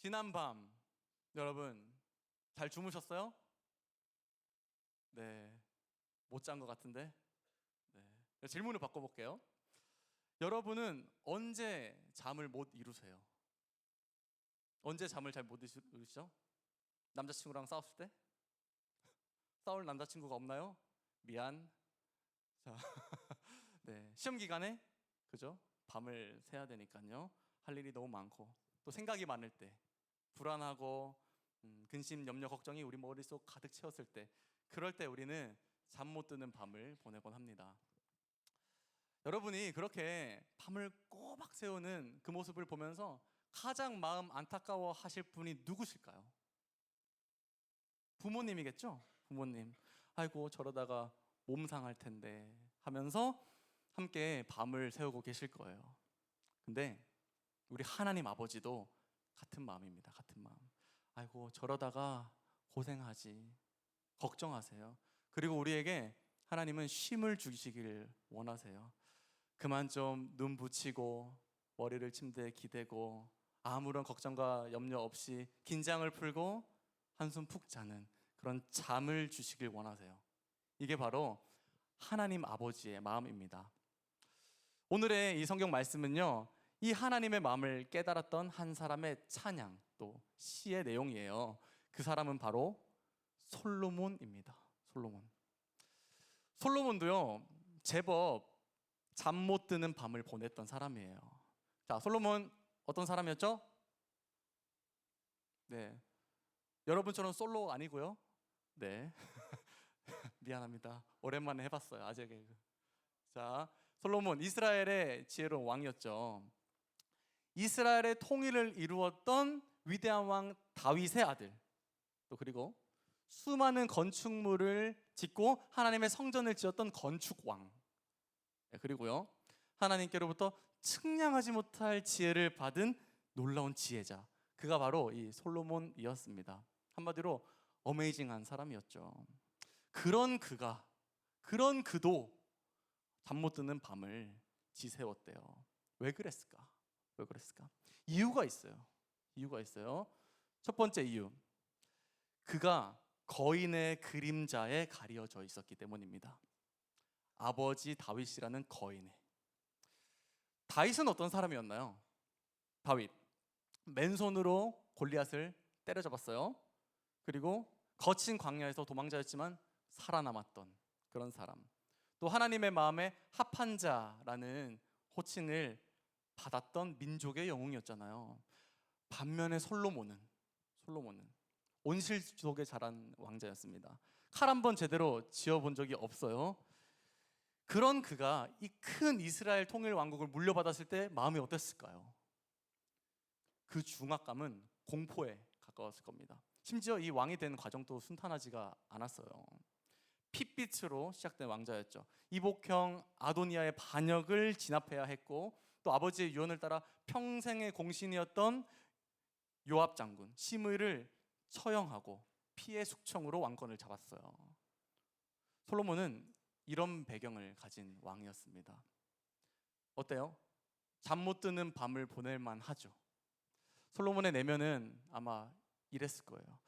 지난밤 여러분 잘 주무셨어요? 네, 못 잔 것 같은데. 네, 질문을 바꿔볼게요. 여러분은 언제 잠을 못 이루세요? 언제 잠을 잘 못 이루시죠? 남자친구랑 싸웠을 때? 싸울 남자친구가 없나요? 미안. 자, 네, 시험 기간에 그죠? 밤을 새야 되니까요. 할 일이 너무 많고 또 생각이 많을 때, 불안하고 근심, 염려, 걱정이 우리 머릿속 가득 채웠을 때, 그럴 때 우리는 잠 못 드는 밤을 보내곤 합니다. 여러분이 그렇게 밤을 꼬박 새우는 그 모습을 보면서 가장 마음 안타까워 하실 분이 누구실까요? 부모님이겠죠? 부모님. 아이고 저러다가 몸 상할 텐데 하면서 함께 밤을 새우고 계실 거예요. 근데 우리 하나님 아버지도 같은 마음입니다. 같은 마음. 아이고 저러다가 고생하지, 걱정하세요. 그리고 우리에게 하나님은 쉼을 주시길 원하세요. 그만 좀 눈 붙이고 머리를 침대에 기대고 아무런 걱정과 염려 없이 긴장을 풀고 한숨 푹 자는 그런 잠을 주시길 원하세요. 이게 바로 하나님 아버지의 마음입니다. 오늘의 이 성경 말씀은요, 이 하나님의 마음을 깨달았던 한 사람의 찬양, 또 시의 내용이에요. 그 사람은 바로 솔로몬입니다. 솔로몬. 솔로몬도요, 제법 잠 못 드는 밤을 보냈던 사람이에요. 자, 솔로몬 어떤 사람이었죠? 네, 여러분처럼 솔로 아니고요. 네, 미안합니다. 오랜만에 해봤어요. 아재 개그. 자, 솔로몬 이스라엘의 지혜로운 왕이었죠. 이스라엘의 통일을 이루었던 위대한 왕 다윗의 아들, 또 그리고 수많은 건축물을 짓고 하나님의 성전을 지었던 건축왕, 그리고요 하나님께로부터 측량하지 못할 지혜를 받은 놀라운 지혜자, 그가 바로 이 솔로몬이었습니다. 한마디로 어메이징한 사람이었죠. 그런 그도 잠 못 드는 밤을 지새웠대요. 왜 그랬을까? 왜 그랬을까? 이유가 있어요. 이유가 있어요. 첫 번째 이유, 그가 거인의 그림자에 가려져 있었기 때문입니다. 아버지 다윗이라는 거인에. 다윗은 어떤 사람이었나요? 다윗 맨손으로 골리앗을 때려잡았어요. 그리고 거친 광야에서 도망자였지만 살아남았던 그런 사람, 또 하나님의 마음에 합한 자라는 호칭을 받았던 민족의 영웅이었잖아요. 반면에 솔로몬은 온실 속에 자란 왕자였습니다. 칼 한 번 제대로 지어본 적이 없어요. 그런 그가 이 큰 이스라엘 통일 왕국을 물려받았을 때 마음이 어땠을까요? 그 중압감은 공포에 가까웠을 겁니다. 심지어 이 왕이 되는 과정도 순탄하지가 않았어요. 핏빛으로 시작된 왕자였죠. 이복형 아도니아의 반역을 진압해야 했고, 또 아버지의 유언을 따라 평생의 공신이었던 요압 장군 시므이를 처형하고 피해 숙청으로 왕권을 잡았어요. 솔로몬은 이런 배경을 가진 왕이었습니다. 어때요? 잠 못 드는 밤을 보낼 만하죠. 솔로몬의 내면은 아마 이랬을 거예요.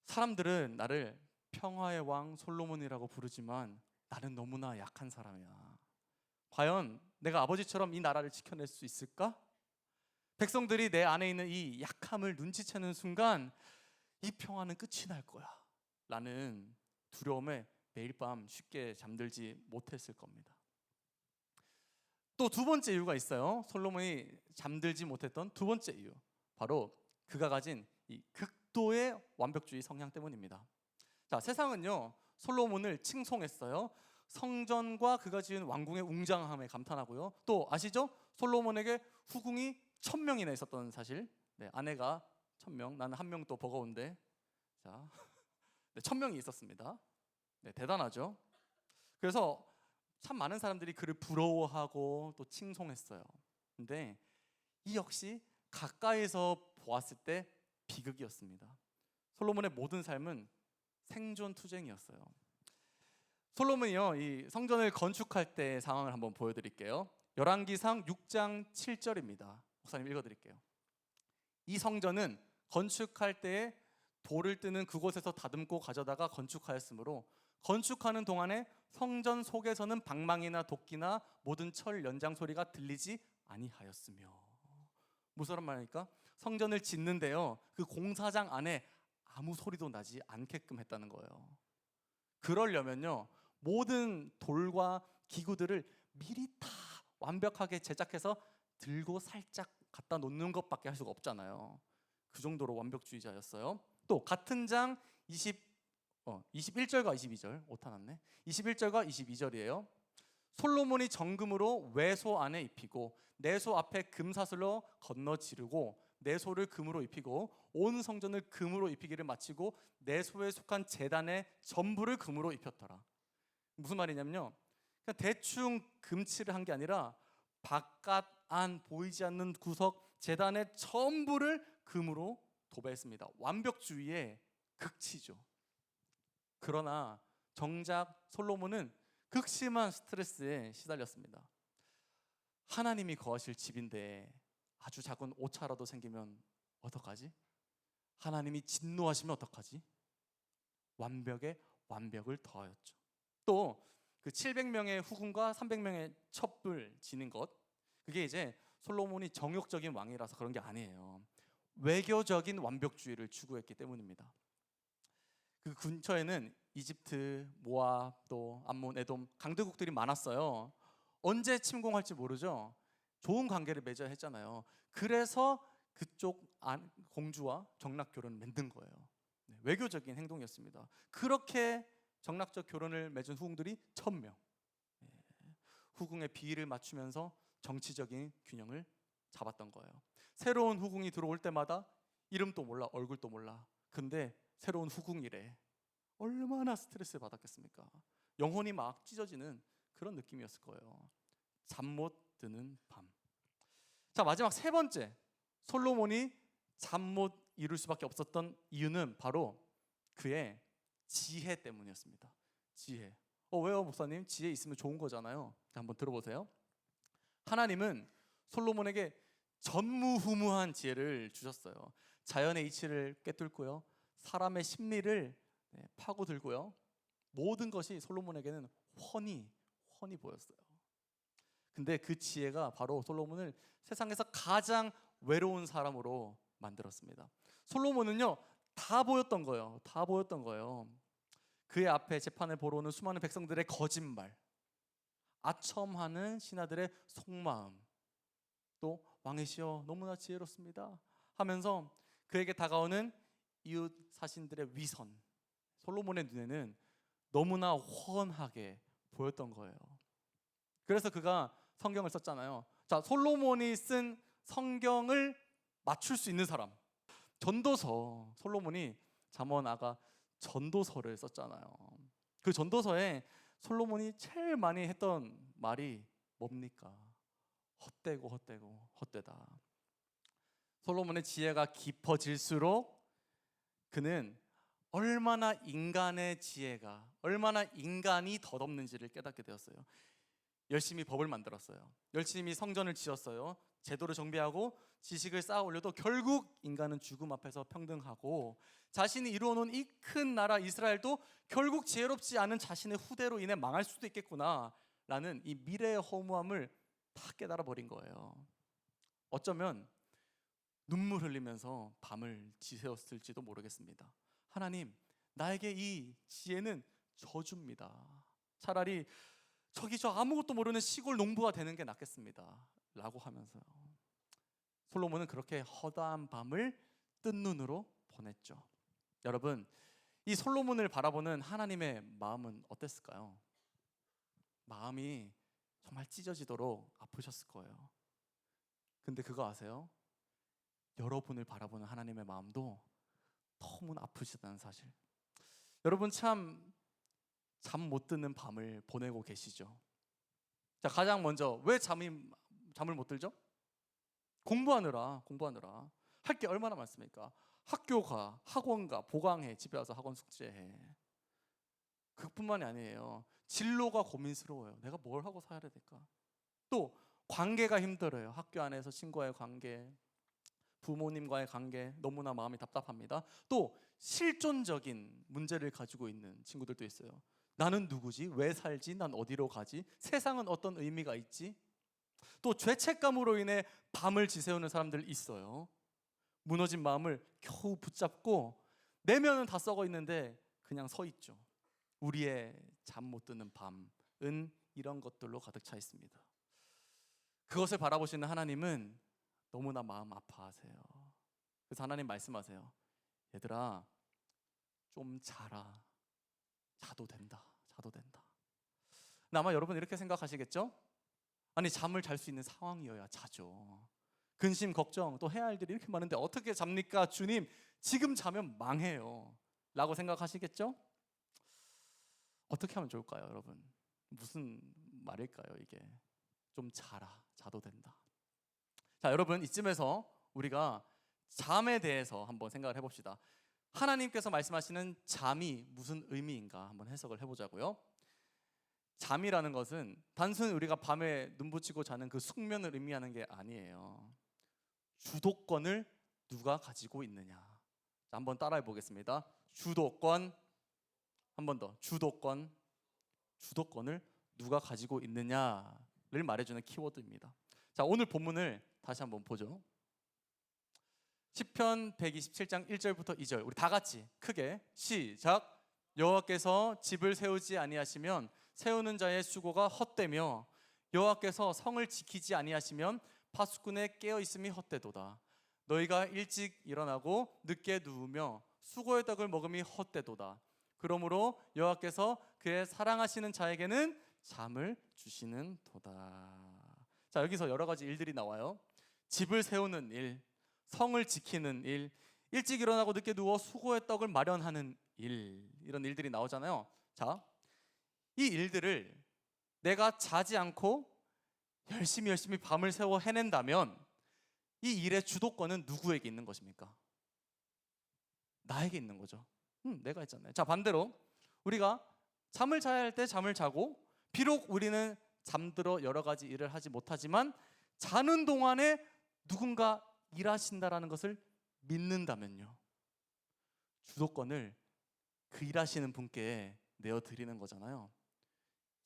사람들은 나를 평화의 왕 솔로몬이라고 부르지만 나는 너무나 약한 사람이야. 과연 내가 아버지처럼 이 나라를 지켜낼 수 있을까? 백성들이 내 안에 있는 이 약함을 눈치채는 순간 이 평화는 끝이 날 거야 라는 두려움에 매일 밤 쉽게 잠들지 못했을 겁니다. 또 두 번째 이유가 있어요. 솔로몬이 잠들지 못했던 두 번째 이유, 바로 그가 가진 이 극도의 완벽주의 성향 때문입니다. 자, 세상은요 솔로몬을 칭송했어요. 성전과 그가 지은 왕궁의 웅장함에 감탄하고요. 또 아시죠? 솔로몬에게 후궁이 1000명이나 있었던 사실. 네, 아내가 1000명, 나는 한 명 또 버거운데. 자, 네, 1000명이 있었습니다. 네, 대단하죠? 그래서 참 많은 사람들이 그를 부러워하고 또 칭송했어요. 근데 이 역시 가까이서 보았을 때 비극이었습니다. 솔로몬의 모든 삶은 생존 투쟁이었어요. 솔로몬이요, 이 성전을 건축할 때 상황을 한번 보여드릴게요. 열왕기상 6장 7절입니다. 목사님 읽어드릴게요. 이 성전은 건축할 때에 돌을 뜨는 그곳에서 다듬고 가져다가 건축하였으므로 건축하는 동안에 성전 속에서는 방망이나 도끼나 모든 철 연장 소리가 들리지 아니하였으며. 무슨 말입니까? 성전을 짓는데요, 그 공사장 안에 아무 소리도 나지 않게끔 했다는 거예요. 그러려면요, 모든 돌과 기구들을 미리 다 완벽하게 제작해서 들고 살짝 갖다 놓는 것밖에 할 수가 없잖아요. 그 정도로 완벽주의자였어요. 또 같은 장 21절과 22절 오타 났네. 21절과 22절이에요. 솔로몬이 정금으로 외소 안에 입히고 내소 앞에 금사슬로 건너 지르고 내소를 금으로 입히고 온 성전을 금으로 입히기를 마치고 내소에 속한 제단의 전부를 금으로 입혔더라. 무슨 말이냐면요, 그냥 대충 금칠을 한 게 아니라 바깥 안 보이지 않는 구석 제단의 전부를 금으로 도배했습니다. 완벽주의의 극치죠. 그러나 정작 솔로몬은 극심한 스트레스에 시달렸습니다. 하나님이 거하실 집인데 아주 작은 오차라도 생기면 어떡하지? 하나님이 진노하시면 어떡하지? 완벽에 완벽을 더하였죠. 또 그 700명의 후궁과 300명의 첩을 지닌 것, 그게 이제 솔로몬이 정욕적인 왕이라서 그런 게 아니에요. 외교적인 완벽주의를 추구했기 때문입니다. 그 근처에는 이집트, 모압, 또 암몬, 에돔 강대국들이 많았어요. 언제 침공할지 모르죠. 좋은 관계를 맺어야 했잖아요. 그래서 그쪽 공주와 정락 결혼을 맺는 거예요. 외교적인 행동이었습니다. 그렇게 정락적 결혼을 맺은 후궁들이 1000명. 후궁의 비위를 맞추면서 정치적인 균형을 잡았던 거예요. 새로운 후궁이 들어올 때마다 이름도 몰라, 얼굴도 몰라. 근데 새로운 후궁이래. 얼마나 스트레스를 받았겠습니까? 영혼이 막 찢어지는 그런 느낌이었을 거예요. 잠 못 드는 밤. 자, 마지막 세 번째, 솔로몬이 잠 못 이룰 수밖에 없었던 이유는 바로 그의 지혜 때문이었습니다. 지혜. 왜요, 목사님? 지혜 있으면 좋은 거잖아요. 자, 한번 들어보세요. 하나님은 솔로몬에게 전무후무한 지혜를 주셨어요. 자연의 이치를 꿰뚫고요, 사람의 심리를 파고들고요, 모든 것이 솔로몬에게는 훤히 보였어요. 근데 그 지혜가 바로 솔로몬을 세상에서 가장 외로운 사람으로 만들었습니다. 솔로몬은요, 다 보였던 거예요. 다 보였던 거예요. 그의 앞에 재판을 보러 오는 수많은 백성들의 거짓말, 아첨하는 신하들의 속마음, 또 왕이시여 너무나 지혜롭습니다 하면서 그에게 다가오는 이웃 사신들의 위선, 솔로몬의 눈에는 너무나 훤하게 보였던 거예요. 그래서 그가 성경을 썼잖아요. 자, 솔로몬이 쓴 성경을 맞출 수 있는 사람, 전도서. 솔로몬이 잠언 아가 전도서를 썼잖아요. 그 전도서에 솔로몬이 제일 많이 했던 말이 뭡니까? 헛되고 헛되다. 솔로몬의 지혜가 깊어질수록 그는 얼마나 인간의 지혜가, 얼마나 인간이 덧없는지를 깨닫게 되었어요. 열심히 법을 만들었어요. 열심히 성전을 지었어요. 제도를 정비하고 지식을 쌓아 올려도 결국 인간은 죽음 앞에서 평등하고, 자신이 이루어놓은 이 큰 나라 이스라엘도 결국 지혜롭지 않은 자신의 후대로 인해 망할 수도 있겠구나 라는 이 미래의 허무함을 다 깨달아 버린 거예요. 어쩌면 눈물 흘리면서 밤을 지새웠을지도 모르겠습니다. 하나님, 나에게 이 지혜는 저주입니다. 차라리 저기 저 아무것도 모르는 시골 농부가 되는 게 낫겠습니다 라고 하면서요, 솔로몬은 그렇게 허다한 밤을 뜬 눈으로 보냈죠. 여러분, 이 솔로몬을 바라보는 하나님의 마음은 어땠을까요? 마음이 정말 찢어지도록 아프셨을 거예요. 근데 그거 아세요? 여러분을 바라보는 하나님의 마음도 너무나 아프시다는 사실. 여러분 참 잠 못 드는 밤을 보내고 계시죠? 자, 가장 먼저 왜 잠을 못 들죠? 공부하느라. 할 게 얼마나 많습니까? 학교 가, 학원 가, 보강해, 집에 와서 학원 숙제해. 그뿐만이 아니에요. 진로가 고민스러워요. 내가 뭘 하고 살아야 될까? 또 관계가 힘들어요. 학교 안에서 친구와의 관계, 부모님과의 관계 너무나 마음이 답답합니다. 또 실존적인 문제를 가지고 있는 친구들도 있어요. 나는 누구지? 왜 살지? 난 어디로 가지? 세상은 어떤 의미가 있지? 또 죄책감으로 인해 밤을 지새우는 사람들 있어요. 무너진 마음을 겨우 붙잡고 내면은 다 썩어 있는데 그냥 서 있죠. 우리의 잠 못 드는 밤은 이런 것들로 가득 차 있습니다. 그것을 바라보시는 하나님은 너무나 마음 아파하세요. 그래서 하나님 말씀하세요. 얘들아, 좀 자라. 자도 된다. 자도 된다. 근데 아마 여러분 이렇게 생각하시겠죠? 아니, 잠을 잘 수 있는 상황이어야 자죠. 근심, 걱정, 또 해야 할 일이 이렇게 많은데 어떻게 잡니까? 주님, 지금 자면 망해요. 라고 생각하시겠죠? 어떻게 하면 좋을까요, 여러분? 무슨 말일까요, 이게? 좀 자라. 자도 된다. 자, 여러분, 이쯤에서 우리가 잠에 대해서 한번 생각을 해봅시다. 하나님께서 말씀하시는 잠이 무슨 의미인가 한번 해석을 해보자고요. 잠이라는 것은 단순히 우리가 밤에 눈 붙이고 자는 그 숙면을 의미하는 게 아니에요. 주도권을 누가 가지고 있느냐. 자, 한번 따라해 보겠습니다. 주도권, 한 번 더. 주도권을 누가 가지고 있느냐를 말해주는 키워드입니다. 자, 오늘 본문을 다시 한번 보죠. 시편 127장 1절부터 2절 우리 다 같이 크게 시작. 여호와께서 집을 세우지 아니하시면 세우는 자의 수고가 헛되며 여호와께서 성을 지키지 아니하시면 파수꾼의 깨어 있음이 헛되도다. 너희가 일찍 일어나고 늦게 누우며 수고의 떡을 먹음이 헛되도다. 그러므로 여호와께서 그의 사랑하시는 자에게는 잠을 주시는 도다. 자, 여기서 여러 가지 일들이 나와요. 집을 세우는 일, 성을 지키는 일, 일찍 일어나고 늦게 누워 수고의 떡을 마련하는 일, 이런 일들이 나오잖아요. 자, 이 일들을 내가 자지 않고 열심히 밤을 새워 해낸다면 이 일의 주도권은 누구에게 있는 것입니까? 나에게 있는 거죠. 내가 했잖아요. 자, 반대로 우리가 잠을 자야 할 때 잠을 자고 비록 우리는 잠들어 여러 가지 일을 하지 못하지만 자는 동안에 누군가 일하신다라는 것을 믿는다면요, 주도권을 그 일하시는 분께 내어드리는 거잖아요.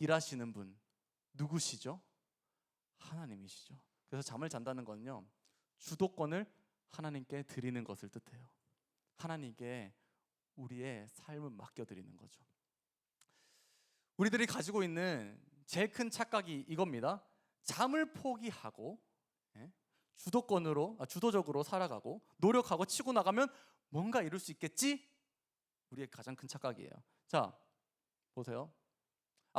일하시는 분 누구시죠? 하나님이시죠. 그래서 잠을 잔다는 건요, 주도권을 하나님께 드리는 것을 뜻해요. 하나님께 우리의 삶을 맡겨드리는 거죠. 우리들이 가지고 있는 제일 큰 착각이 이겁니다. 잠을 포기하고 주도적으로 살아가고 노력하고 치고 나가면 뭔가 이룰 수 있겠지? 우리의 가장 큰 착각이에요. 자, 보세요.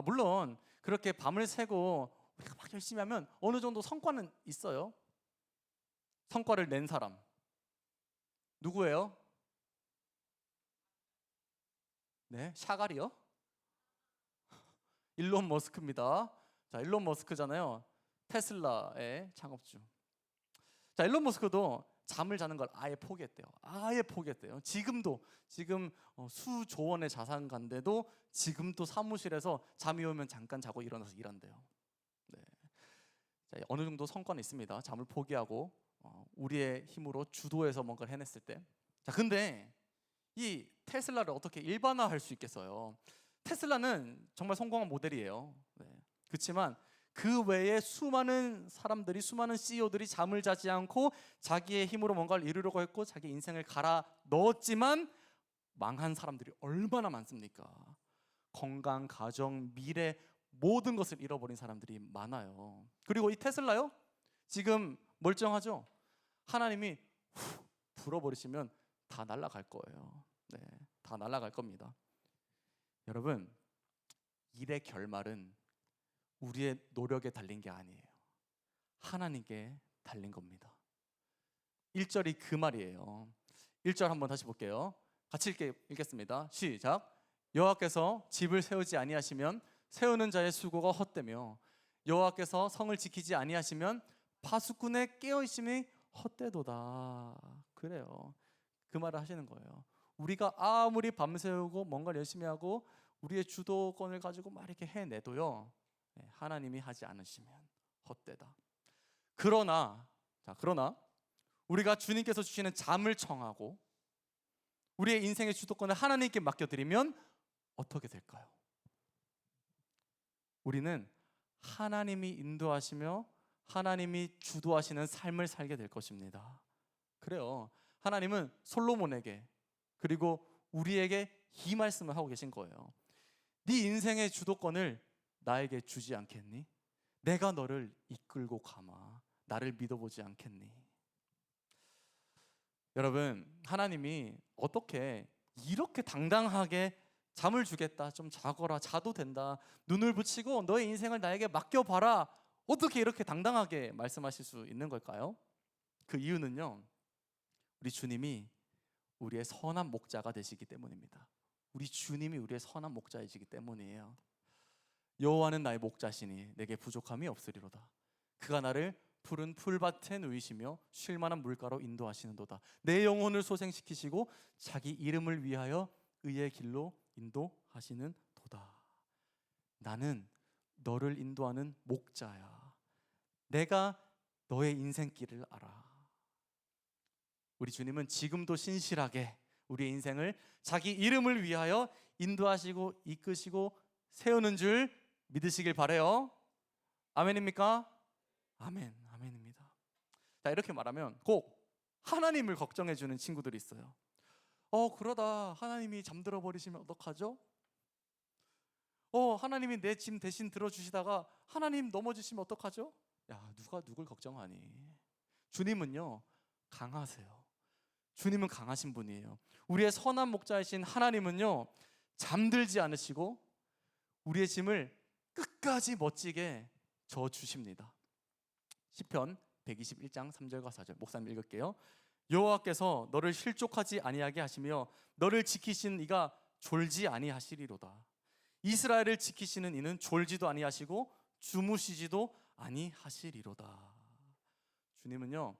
물론 그렇게 밤을 새고 우리가 막 열심히 하면 어느 정도 성과는 있어요. 성과를 낸 사람 누구예요? 네, 샤갈이요? 일론 머스크입니다. 자, 일론 머스크잖아요. 테슬라의 창업주. 자, 일론 머스크도 잠을 자는 걸 아예 포기했대요. 지금 수조 원의 자산가인데도 지금도 사무실에서 잠이 오면 잠깐 자고 일어나서 일한대요. 네. 자, 어느 정도 성과는 있습니다. 잠을 포기하고 우리의 힘으로 주도해서 뭔가를 해냈을 때. 자, 근데 이 테슬라를 어떻게 일반화할 수 있겠어요? 테슬라는 정말 성공한 모델이에요. 네. 그렇지만 그 외에 수많은 사람들이, 수많은 CEO들이 잠을 자지 않고 자기의 힘으로 뭔가를 이루려고 했고 자기 인생을 갈아 넣었지만 망한 사람들이 얼마나 많습니까? 건강, 가정, 미래 모든 것을 잃어버린 사람들이 많아요. 그리고 이 테슬라요? 지금 멀쩡하죠? 하나님이 불어버리시면 다 날아갈 거예요. 네, 다 날아갈 겁니다. 여러분, 일의 결말은 우리의 노력에 달린 게 아니에요. 하나님께 달린 겁니다. 1절이 그 말이에요. 1절 한번 다시 볼게요. 같이 읽겠습니다. 시작. 여호와께서 집을 세우지 아니하시면 세우는 자의 수고가 헛되며 여호와께서 성을 지키지 아니하시면 파수꾼의 깨어있음이 헛되도다. 그래요. 그 말을 하시는 거예요. 우리가 아무리 밤새우고 뭔가를 열심히 하고 우리의 주도권을 가지고 막 이렇게 해내도요, 하나님이 하지 않으시면 헛되다. 그러나 우리가 주님께서 주시는 잠을 청하고 우리의 인생의 주도권을 하나님께 맡겨드리면 어떻게 될까요? 우리는 하나님이 인도하시며 하나님이 주도하시는 삶을 살게 될 것입니다. 그래요. 하나님은 솔로몬에게 그리고 우리에게 이 말씀을 하고 계신 거예요. 네 인생의 주도권을 나에게 주지 않겠니? 내가 너를 이끌고 가마. 나를 믿어보지 않겠니? 여러분, 하나님이 어떻게 이렇게 당당하게 잠을 주겠다, 좀 자거라, 자도 된다, 눈을 붙이고 너의 인생을 나에게 맡겨봐라, 어떻게 이렇게 당당하게 말씀하실 수 있는 걸까요? 그 이유는요, 우리 주님이 우리의 선한 목자가 되시기 때문입니다. 우리 주님이 우리의 선한 목자이시기 때문이에요. 여호와는 나의 목자시니 내게 부족함이 없으리로다. 그가 나를 푸른 풀밭에 누이시며 쉴 만한 물가로 인도하시는도다. 내 영혼을 소생시키시고 자기 이름을 위하여 의의 길로 인도하시는 도다. 나는 너를 인도하는 목자야. 내가 너의 인생길을 알아. 우리 주님은 지금도 신실하게 우리의 인생을 자기 이름을 위하여 인도하시고 이끄시고 세우는 줄 믿으시길 바래요. 아멘입니까? 아멘, 아멘입니다. 자, 이렇게 말하면 꼭 하나님을 걱정해 주는 친구들이 있어요. 그러다 하나님이 잠들어 버리시면 어떡하죠? 하나님이 내 짐 대신 들어주시다가 하나님 넘어지시면 어떡하죠? 야, 누가 누굴 걱정하니? 주님은요, 강하세요. 주님은 강하신 분이에요. 우리의 선한 목자이신 하나님은요, 잠들지 않으시고 우리의 짐을 끝까지 멋지게 져 주십니다. 시편 121장 3절과 4절 목사님 읽을게요. 여호와께서 너를 실족하지 아니하게 하시며 너를 지키신 이가 졸지 아니하시리로다. 이스라엘을 지키시는 이는 졸지도 아니하시고 주무시지도 아니하시리로다. 주님은요,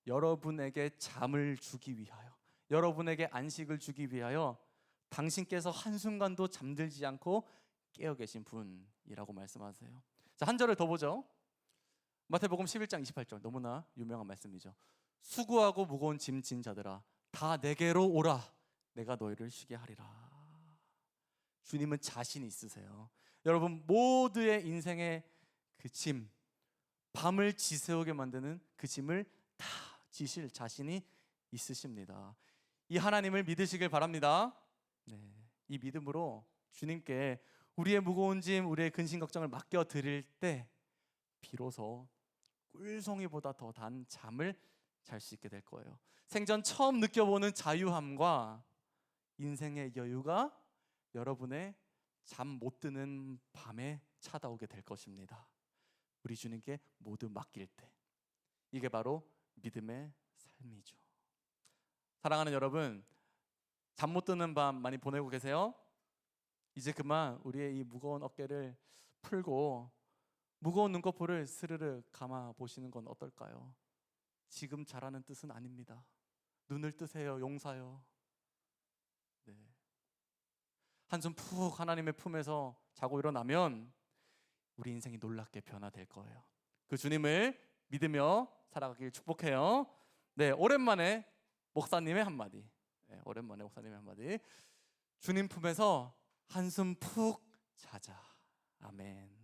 여러분에게 잠을 주기 위하여, 여러분에게 안식을 주기 위하여 당신께서 한순간도 잠들지 않고 깨어 계신 분이라고 말씀하세요. 자, 한 절을 더 보죠. 마태복음 11장 28절, 너무나 유명한 말씀이죠. 수고하고 무거운 짐 진 자들아 다 내게로 오라. 내가 너희를 쉬게 하리라. 주님은 자신 있으세요. 여러분 모두의 인생의 그 짐, 밤을 지새우게 만드는 그 짐을 다 지실 자신이 있으십니다. 이 하나님을 믿으시길 바랍니다. 네, 이 믿음으로 주님께 우리의 무거운 짐, 우리의 근심 걱정을 맡겨 드릴 때 비로소 꿀송이보다 더 단 잠을 잘 수 있게 될 거예요. 생전 처음 느껴보는 자유함과 인생의 여유가 여러분의 잠 못 드는 밤에 찾아오게 될 것입니다. 우리 주님께 모두 맡길 때, 이게 바로 믿음의 삶이죠. 사랑하는 여러분, 잠 못 드는 밤 많이 보내고 계세요? 이제 그만 우리의 이 무거운 어깨를 풀고 무거운 눈꺼풀을 스르르 감아 보시는 건 어떨까요? 지금 잘하는 뜻은 아닙니다. 눈을 뜨세요. 용사요. 네. 한숨 푹 하나님의 품에서 자고 일어나면 우리 인생이 놀랍게 변화될 거예요. 그 주님을 믿으며 살아가길 축복해요. 네, 오랜만에 목사님의 한마디. 네, 오랜만에 목사님의 한마디. 주님 품에서 한숨 푹 자자. 아멘.